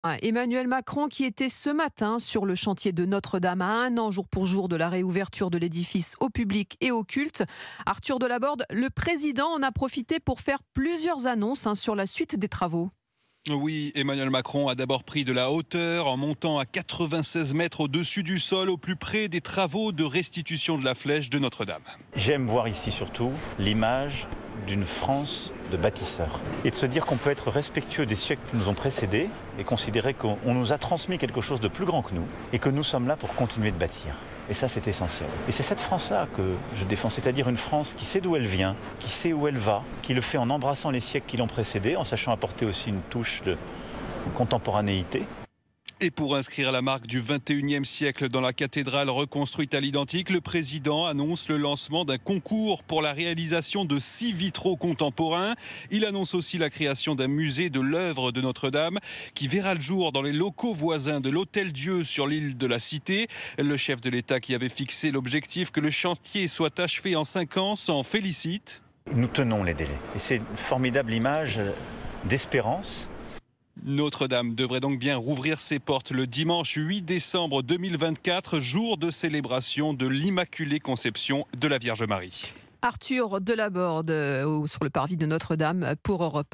Emmanuel Macron qui était ce matin sur le chantier de Notre-Dame à 1 an jour pour jour de la réouverture de l'édifice au public et au culte. Arthur Delaborde, le président en a profité pour faire plusieurs annonces sur la suite des travaux. Oui, Emmanuel Macron a d'abord pris de la hauteur en montant à 96 mètres au-dessus du sol, au plus près des travaux de restitution de la flèche de Notre-Dame. J'aime voir ici surtout l'image d'une France de bâtisseurs et de se dire qu'on peut être respectueux des siècles qui nous ont précédés et considérer qu'on nous a transmis quelque chose de plus grand que nous et que nous sommes là pour continuer de bâtir. Et ça, c'est essentiel. Et c'est cette France-là que je défends, c'est-à-dire une France qui sait d'où elle vient, qui sait où elle va, qui le fait en embrassant les siècles qui l'ont précédé, en sachant apporter aussi une touche de contemporanéité. Et pour inscrire la marque du 21e siècle dans la cathédrale reconstruite à l'identique, le président annonce le lancement d'un concours pour la réalisation de 6 vitraux contemporains. Il annonce aussi la création d'un musée de l'œuvre de Notre-Dame qui verra le jour dans les locaux voisins de l'Hôtel-Dieu sur l'île de la Cité. Le chef de l'État qui avait fixé l'objectif que le chantier soit achevé en 5 ans s'en félicite. Nous tenons les délais et c'est une formidable image d'espérance. Notre-Dame devrait donc bien rouvrir ses portes le dimanche 8 décembre 2024, jour de célébration de l'Immaculée Conception de la Vierge Marie. Arthur Delaborde sur le parvis de Notre-Dame pour Europe 1.